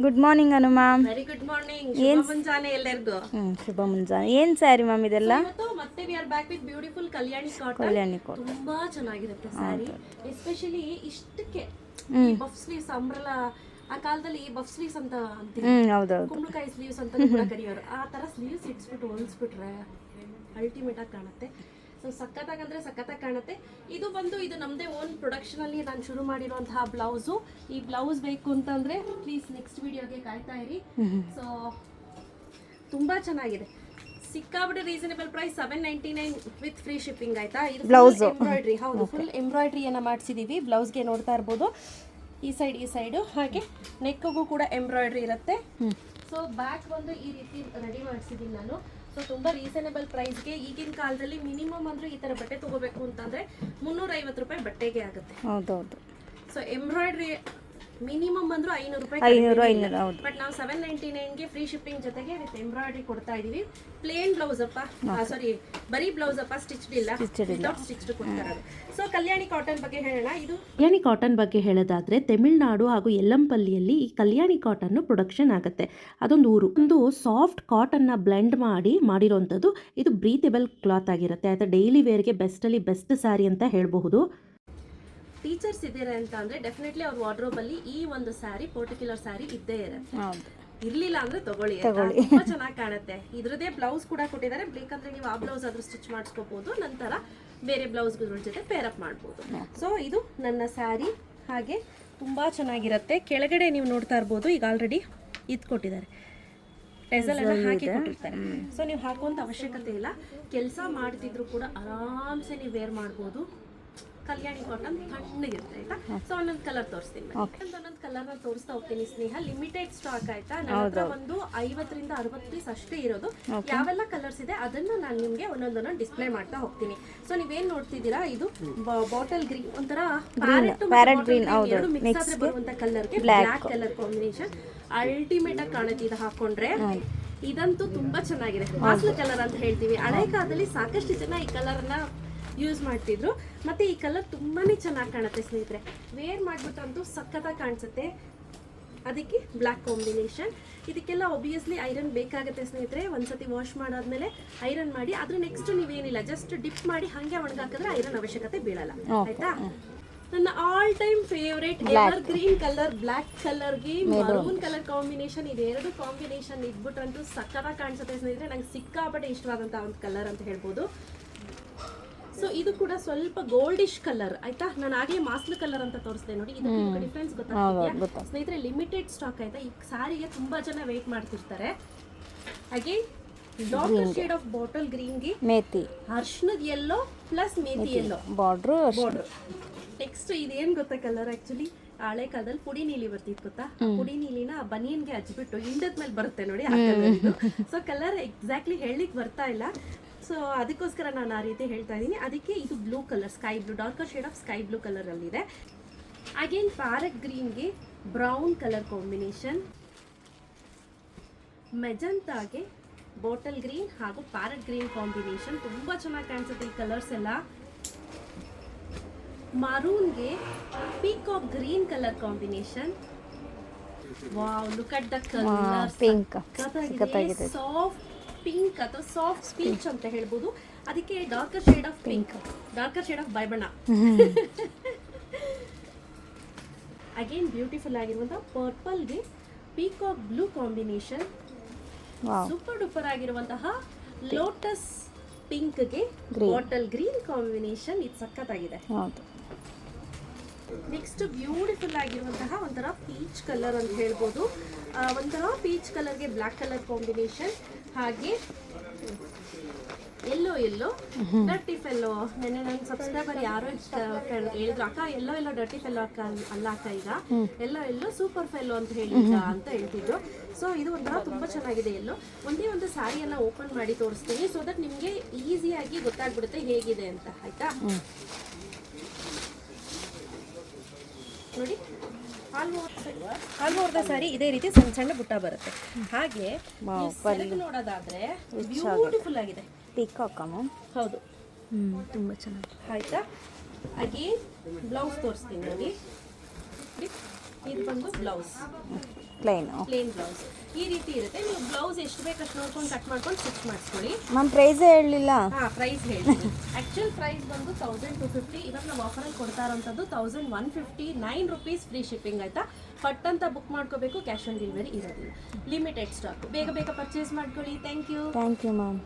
Good morning Anu ma'am. Very good morning. ಶುಭ ಮುಂಜಾನೆ ಎಲ್ಲರಿಗೂ. ಶುಭ ಮುಂಜಾನೆ. ಏನು ಸ್ಯಾರಿ ಮ್ಯಾಮ್ ಇದೆಲ್ಲ? ಮತ್ತೆ we are back with beautiful Kalyani cotton. Kalyani cotton ತುಂಬಾ ಚೆನ್ನಾಗಿರುತ್ತೆ ಸ್ಯಾರಿ. ಎಸ್ಪೆಷಲಿ ಇಷ್ಟಕ್ಕೆ ಬಫ್ ಸ್ಲೀವ್ಸ್ ಅಂಬ್ರೆಲಾ ಆ ಕಾಲದಲ್ಲಿ ಬಫ್ ಸ್ಲೀವ್ಸ್ ಅಂತ ಅಂತೀವಿ. ಹೌದೌದು. ಕುಂಬಳಕಾಯಿ ಸ್ಲೀವ್ಸ್ ಅಂತ ಕೂಡ ಕರೆಯೋರು. ಆ ತರ ಸ್ಲೀವ್ಸ್ ಇಟ್ಸ್ಬಿಟ್ಟು ಹೊಲಿಸ್ಬಿಟ್ರೆ ಅಲ್ಟಿಮೇಟ್ ಆಗಿ ಕಾಣುತ್ತೆ. ಸೊ ಸಖತ್ತಾಗಿ ಅಂದ್ರೆ ಸಖತ್ತಾಗಿ ಕಾಣುತ್ತೆ. ಇದು ನಮ್ಮದೇ ಓನ್ ಪ್ರೊಡಕ್ಷನ್ ಅಲ್ಲಿ ನಾನು ಶುರು ಮಾಡಿರುವಂತಹ ಬ್ಲೌಸು. ಈ ಬ್ಲೌಸ್ ಬೇಕು ಅಂತಂದ್ರೆ ಪ್ಲೀಸ್ ನೆಕ್ಸ್ಟ್ ವಿಡಿಯೋಗೆ ಕಾಯ್ತಾ ಇರಿ. ಸೊ ತುಂಬಾ ಚೆನ್ನಾಗಿದೆ. ಸಿಕ್ಕಾಬಿಟ್ಟು reasonable price 799 with free shipping. ಆಯ್ತಾ? ಇದು ಬ್ಲೌಸ್ ಎಂಬ್ರಾಯ್ಡ್ರಿ. ಹೌದು, ಫುಲ್ ಎಂಬ್ರಾಯ್ಡ್ರಿಯನ್ನು ಮಾಡಿಸಿದೀವಿ. ಬ್ಲೌಸ್ಗೆ ನೋಡ್ತಾ ಇರ್ಬೋದು. ಈ ಸೈಡು ಹಾಗೆ ನೆಕ್ಗೂ ಕೂಡ ಎಂಬ್ರಾಯ್ಡ್ರಿ ಇರುತ್ತೆ. ಸೊ ಬ್ಯಾಕ್ ಬಂದು ಈ ರೀತಿ ರೆಡಿ ಮಾಡಿಸಿದ್ದೀನಿ ನಾನು. ಸೊ ತುಂಬಾ ರೀಸನೇಬಲ್ ಪ್ರೈಸ್ಗೆ ಈಗಿನ ಕಾಲದಲ್ಲಿ ಮಿನಿಮಮ್ ಅಂದ್ರೆ ಈ ತರ ಬಟ್ಟೆ ತಗೋಬೇಕು ಅಂತಂದ್ರೆ 350 ರೂಪಾಯಿ ಬಟ್ಟೆಗೆ ಆಗುತ್ತೆ. ಹೌದೌದು. ಸೊ ಎಂಬ್ರಾಯ್ಡ್ರಿ ಮಿನಿಮಮ್ ಅಂದ್ರೂ 500 ರೂಪಾಯಿ. ಬಟ್ ನಾವು 799ಗೆ ಫ್ರೀ ಶಿಪ್ಪಿಂಗ್ ಜೊತೆಗೆ ವಿತ್ ಎಂಬ್ರಾಯ್ಡ್ರಿ ಕೊಡ್ತಾ ಇದೀವಿ. ಪ್ಲೇನ್ ಬ್ಲೌಸ್ ಅಪ್ಪ, ಸಾರಿ ಬರೀ ಬ್ಲೌಸ್ ಅಪ್ಪ, ಸ್ಟಿಚ್ಡ್ ಇಲ್ಲ, ವಿತೌಟ್ ಸ್ಟಿಚ್ಡ್ ಕೊಡ್ತಾರೆ. ಸೊ ಕಲ್ಯಾಣಿ ಕಾಟನ್ ಬಗ್ಗೆ ಹೇಳೋಣ. ಇದು ಕಲ್ಯಾಣಿ ಕಾಟನ್ ಬಗ್ಗೆ ಹೇಳೋದಾದ್ರೆ ತಮಿಳುನಾಡು ಹಾಗೂ ಯಲ್ಲಂಪಲ್ಲಿಯಲ್ಲಿ ಈ ಕಲ್ಯಾಣಿ ಕಾಟನ್ ಪ್ರೊಡಕ್ಷನ್ ಆಗುತ್ತೆ. ಅದೊಂದು ಊರು. ಒಂದು ಸಾಫ್ಟ್ ಕಾಟನ್ನ ಬ್ಲೆಂಡ್ ಮಾಡಿರೋಂಥದ್ದು. ಇದು ಬ್ರೀತೇಬಲ್ ಕ್ಲಾತ್ ಆಗಿರುತ್ತೆ. ಆಯ್ತಾ? ಡೈಲಿ ವೇರ್ಗೆ ಬೆಸ್ಟ್ ಸ್ಯಾರಿ ಅಂತ ಹೇಳಬಹುದು. ಟೀಚರ್ಸ್ ಇದ್ದೀರಾ ಅಂತ ಅಂದ್ರೆ ಡೆಫಿನೆಟ್ಲಿ ಅವ್ರ ವಾರ್ಡ್ರೋಬ್ ಅಲ್ಲಿ ಈ ಒಂದು ಸ್ಯಾರಿ ಪರ್ಟಿಕ್ಯುಲರ್ ಸ್ಯಾರಿ ಇದ್ದೇ ಇರುತ್ತೆ. ಇರ್ಲಿಲ್ಲ ಅಂದ್ರೆ ತಗೊಳ್ಳಿ. ತುಂಬಾ ಚೆನ್ನಾಗಿ ಕಾಣುತ್ತೆ. ಇದ್ರದೇ ಬ್ಲೌಸ್ ಕೂಡ ಕೊಟ್ಟಿದ್ದಾರೆ. ಬೇಕಂದ್ರೆ ನೀವು ಆ ಬ್ಲೌಸ್ ಆದ್ರೂ ಸ್ಟಿಚ್ ಮಾಡಿಸ್ಕೋಬಹುದು. ನಂತರ ಬೇರೆ ಬ್ಲೌಸ್ಗಳ ಜೊತೆ ಪೇರ್ ಅಪ್ ಮಾಡ್ಬೋದು. ಸೊ ಇದು ನನ್ನ ಸ್ಯಾರಿ. ಹಾಗೆ ತುಂಬಾ ಚೆನ್ನಾಗಿರುತ್ತೆ. ಕೆಳಗಡೆ ನೀವು ನೋಡ್ತಾ ಇರ್ಬೋದು, ಈಗ ಆಲ್ರೆಡಿ ಇದು ಕೊಟ್ಟಿದ್ದಾರೆ, ಟೆಸಲ್ ಎಲ್ಲ ಹಾಕಿ ಕೊಟ್ಟಿರ್ತಾರೆ. ಸೊ ನೀವು ಹಾಕುವಂತ ಅವಶ್ಯಕತೆ ಇಲ್ಲ. ಕೆಲಸ ಮಾಡ್ತಿದ್ರು ಕೂಡ ಆರಾಮ್ಸೆ ನೀವು ವೇರ್ ಮಾಡ್ಬೋದು. ಕಲ್ಯಾಣಿ ಕಾಟನ್ ತಣ್ಣಗಿರುತ್ತೆ. ಆಯ್ತಾ? ಸೊ ಒಂದೊಂದು ಕಲರ್ ತೋರಿಸ್ತೀನಿ. ಒಂದೊಂದು ಕಲರ್ನ ತೋರಿಸ್ತಾ ಹೋಗ್ತೀನಿ ಸ್ನೇಹ. Limited stock. ಆಯ್ತಾ? ನನ್ನ ಹತ್ರ ಒಂದು 50 ರಿಂದ 60 ಪೀಸ್ ಅಷ್ಟೇ ಇರೋದು. ಯಾವೆಲ್ಲ ಕಲರ್ಸ್ ಇದೆ ಅದನ್ನ ನಾನು ನಿಮ್ಗೆ ಒಂದೊಂದೊಂದು ಡಿಸ್ಪ್ಲೇ ಮಾಡ್ತಾ ಹೋಗ್ತೀನಿ. ಸೊ ನೀವೇನ್ ನೋಡ್ತಿದ್ದೀರಾ, ಇದು ಬಾಟಲ್ ಗ್ರೀನ್, ಒಂಥರ ಪ್ಯಾರೆಟ್ ಗ್ರೀನ್ ಎರಡು ಮಿಕ್ಸ್ ಆದ್ರೆ ಬರುವಂತ ಕಲರ್ಗೆ ಬ್ಲಾಕ್ ಕಲರ್ ಕಾಂಬಿನೇಷನ್ ಅಲ್ಟಿಮೇಟ್ ಆಗಿ ಕಾಣುತ್ತೆ. ಇದು ಹಾಕೊಂಡ್ರೆ ಇದಂತೂ ತುಂಬಾ ಚೆನ್ನಾಗಿದೆ. ವಾಸ್ಲು ಕಲರ್ ಅಂತ ಹೇಳ್ತೀವಿ. ಹಳೆ ಕಾಲದಲ್ಲಿ ಸಾಕಷ್ಟು ಜನ ಈ ಕಲರ್ನ ಯೂಸ್ ಮಾಡ್ತಿದ್ರು. ಮತ್ತೆ ಈ ಕಲರ್ ತುಂಬಾನೇ ಚೆನ್ನಾಗಿ ಕಾಣುತ್ತೆ ಸ್ನೇಹಿತರೆ. ವೇರ್ ಮಾಡ್ಬಿಟ್ಟಂತೂ ಸಖತ್ತಾಗಿ ಕಾಣಿಸುತ್ತೆ. ಅದಕ್ಕೆ ಬ್ಲ್ಯಾಕ್ ಕಾಂಬಿನೇಷನ್. ಇದಕ್ಕೆಲ್ಲ ಒಬ್ವಿಯಸ್ಲಿ ಐರನ್ ಬೇಕಾಗುತ್ತೆ ಸ್ನೇಹಿತರೆ. ಒಂದ್ಸತಿ ವಾಶ್ ಮಾಡಾದ್ಮೇಲೆ ಐರನ್ ಮಾಡಿ ಅದ್ರ ನೆಕ್ಸ್ಟ್ ನೀವೇನಿಲ್ಲ, ಜಸ್ಟ್ ಡಿಪ್ ಮಾಡಿ ಹಂಗೆ ಒಣಗಾಕಿದ್ರೆ ಐರನ್ ಅವಶ್ಯಕತೆ ಬೀಳಲ್ಲ. ಆಯ್ತಾ? ನನ್ನ all time favourite ever green colour black ಕಲರ್ಗೆ ಮರೂನ್ ಕಲರ್ ಕಾಂಬಿನೇಷನ್. ಇದೆರಡು ಕಾಂಬಿನೇಷನ್ ಇದ್ಬಿಟ್ರಂತೂ ಸಖತ್ತಾಗಿ ಕಾಣಿಸುತ್ತೆ ಸ್ನೇಹಿತರೆ. ನಂಗೆ ಸಿಕ್ಕಾಪಟ್ಟೆ ಇಷ್ಟವಾದಂತ ಒಂದು ಕಲರ್ ಅಂತ ಹೇಳ್ಬೋದು. ಸೊ ಇದು ಕೂಡ ಸ್ವಲ್ಪ ಗೋಲ್ಡಿಶ್ ಕಲರ್. ಆಯ್ತಾ? ನಾನು ಆಗಲೇ ಮಾಸ್ಲ್ ಕಲರ್ ಅಂತ ತೋರಿಸ್ದೆ ನೋಡಿ. ಇದಕ್ಕೆ ಡಿಫ್ರೆನ್ಸ್ ಗೊತ್ತಾಗ್ತಿದೆಯಾ ಸ್ನೇಹಿತರೆ? Limited stock. ಆಯ್ತಾ? ಈ ಸಾರಿಗೆ ತುಂಬಾ ಜನ ವೇಟ್ ಮಾಡ್ತಿರ್ತಾರೆ. ಹಾಗೆ ಡಾರ್ಕ್ ಶೇಡ್ ಆಫ್ ಬಾಟಲ್ ಗ್ರೀನ್ಗೆ ಮೇಥಿ, ಅರ್ಶನದ ಯೆಲ್ಲೋ ಪ್ಲಸ್ ಮೇಥಿ ಯೆಲ್ಲೋ ಬಾರ್ಡರ್. ನೆಕ್ಸ್ಟ್ ಇದೇನ್ ಗೊತ್ತಾ ಕಲರ್? ಆಕ್ಚುಲಿ ಹಳೆ ಕಾಲದಲ್ಲಿ ಪುಡಿ ನೀಲಿ ಬರ್ತಿತ್ತು ಗೊತ್ತಾ? ಪುಡಿ ನೀಲಿನ ಬನಿಯನ್ಗೆ ಹಚ್ಬಿಟ್ಟು ಹಿಂಡದ ಮೇಲೆ ಬರುತ್ತೆ ನೋಡಿ ಆ ಕಲರ್ ಇದು. ಸೊ ಕಲರ್ ಎಕ್ಸಾಕ್ಟ್ಲಿ ಹೇಳಲಿಕ್ಕೆ ಬರ್ತಾ ಇಲ್ಲ. ಸೊ ಅದಕ್ಕೋಸ್ಕರ ನಾನು ಆ ರೀತಿ ಹೇಳ್ತಾ ಇದ್ದೀನಿ. ಅದಕ್ಕೆ ಇದು blue colour, sky blue, darker shade of sky blue colour ಅಲ್ಲಿ ಇದೆ. ಅಗೇನ್ ಪ್ಯಾರೆಟ್ ಗ್ರೀನ್ಗೆ ಬ್ರೌನ್ ಕಲರ್ ಕಾಂಬಿನೇಷನ್, ಮೆಜಂತಾಗೆ ಬಾಟಲ್ ಗ್ರೀನ್ ಹಾಗೂ ಪ್ಯಾರೆಟ್ ಗ್ರೀನ್ ಕಾಂಬಿನೇಷನ್. ತುಂಬಾ ಚೆನ್ನಾಗಿ ಕಾಣಿಸುತ್ತೆ ಈ ಕಲರ್ಸ್ ಎಲ್ಲ. ಮರೂನ್ಗೆ peacock green colour combination. Wow, look at the colour. Pink, soft pink ಅಥವಾ ಸಾಫ್ಟ್ ಪೀಚ್ ಅಂತ ಹೇಳ್ಬೋದು. ಅದಕ್ಕೆ darker shade of pink, darker shade of ಬಾಯ್ಬಣ್ಣ. ಅಗೇನ್ ಬ್ಯೂಟಿಫುಲ್ ಆಗಿರುವಂತ ಪರ್ಪಲ್ಗೆ peacock blue combination. Super duper ಆಗಿರುವಂತಹ ಲೋಟಸ್ ಪಿಂಕ್ಗೆ ಬಾಟಲ್ ಗ್ರೀನ್ ಕಾಂಬಿನೇಷನ್. ಇದು ಸಖತ್ತಾಗಿದೆ. ನೆಕ್ಸ್ಟ್ ಬ್ಯೂಟಿಫುಲ್ ಆಗಿರುವಂತಹ ಒಂಥರ ಪೀಚ್ ಕಲರ್ ಅಂತ ಹೇಳ್ಬೋದು. ಒಂಥರ ಪೀಚ್ ಕಲರ್ಗೆ ಬ್ಲ್ಯಾಕ್ ಕಲರ್ ಕಾಂಬಿನೇಷನ್. ಹಾಗೆ ಎಲ್ಲೋ ಡರ್ಟಿ ಫೆಲ್ಲೋ. ನೆನ್ನೆ ನನ್ನ ಸಬ್ಸ್ಕ್ರೈಬರ್ ಯಾರೋ ಹೇಳಿದ್ರು, ಅಕ್ಕ ಎಲ್ಲೋ ಡರ್ಟಿ ಫೆಲ್ಲೋ ಅಕ್ಕ ಅಲ್ಲ ಅಕ್ಕ, ಈಗ ಎಲ್ಲೋ ಸೂಪರ್ ಫೆಲ್ಲೋ ಅಂತ ಹೇಳಿದ್ದ ಅಂತ ಹೇಳ್ತಿದ್ರು. ಸೊ ಇದು ಒಂಥರ ತುಂಬಾ ಚೆನ್ನಾಗಿದೆ. ಒಂದೇ ಒಂದು ಸ್ಯಾರಿಯನ್ನ ಓಪನ್ ಮಾಡಿ ತೋರಿಸ್ತೀನಿ, ಸೊ ದಟ್ ನಿಮಗೆ ಈಸಿಯಾಗಿ ಗೊತ್ತಾಗ್ಬಿಡುತ್ತೆ ಹೇಗಿದೆ ಅಂತ. ಆಯ್ತಾ? ನೋಡಿ, ಆಲ್ ಓವರ್ ದ ಸ್ಯಾರಿ ಇದೇ ರೀತಿ ಸಣ್ಣ ಸಣ್ಣ ಬುಟ್ಟ ಬರುತ್ತೆ. ಹಾಗೆ ನೋಡೋದಾದ್ರೆ ಬ್ಯೂಟಿಫುಲ್ ಆಗಿದೆ. ಪೀಕಾಕ್. ಹೌದು, ತುಂಬಾ ಚೆನ್ನಾಗಿ. ಆಯ್ತಾ? ಅಗೇನ್ ಬ್ಲೌಸ್ ತೋರಿಸ್ತೀನಿ ನೋಡಿ. ಇದು ಬಂದು ಬ್ಲೌಸ್. ಪ್ಲೈನು. ಪ್ಲೇನ್ ಬ್ಲೌಸ್ ಈ ರೀತಿ ಇರುತ್ತೆ. ನೀವು ಬ್ಲೌಸ್ ಎಷ್ಟು ಬೇಕು ಅಷ್ಟು ನೋಡ್ಕೊಂಡು ಕಟ್ ಮಾಡ್ಕೊಂಡು ಸ್ಟಿಚ್ ಮಾಡಿಸ್ಕೊಳ್ಳಿ. ಮ್ಯಾಮ್ ಪ್ರೈಸೇ ಹೇಳಲಿಲ್ಲ. ಪ್ರೈಸ್ ಹೇಳ್ತೀನಿ. ಆ್ಯಕ್ಚುಲ್ ಪ್ರೈಸ್ ಬಂದು 1250. ಇವಾಗ ನಾವು ಆಫರಲ್ಲಿ ಕೊಡ್ತಾ ಇರೋಂಥದ್ದು 1159 ರುಪೀಸ್ ಫ್ರೀ ಶಿಪ್ಪಿಂಗ್ ಆಯಿತಾ. ಪಟ್ ಅಂತ ಬುಕ್ ಮಾಡ್ಕೋಬೇಕು, ಕ್ಯಾಶ್ ಆನ್ ಡೆಲಿವರಿ ಇರೋದಿಲ್ಲ. Limited stock. ಬೇಗ ಬೇಗ ಪರ್ಚೇಸ್ ಮಾಡ್ಕೊಳ್ಳಿ. Thank you thank you ma'am.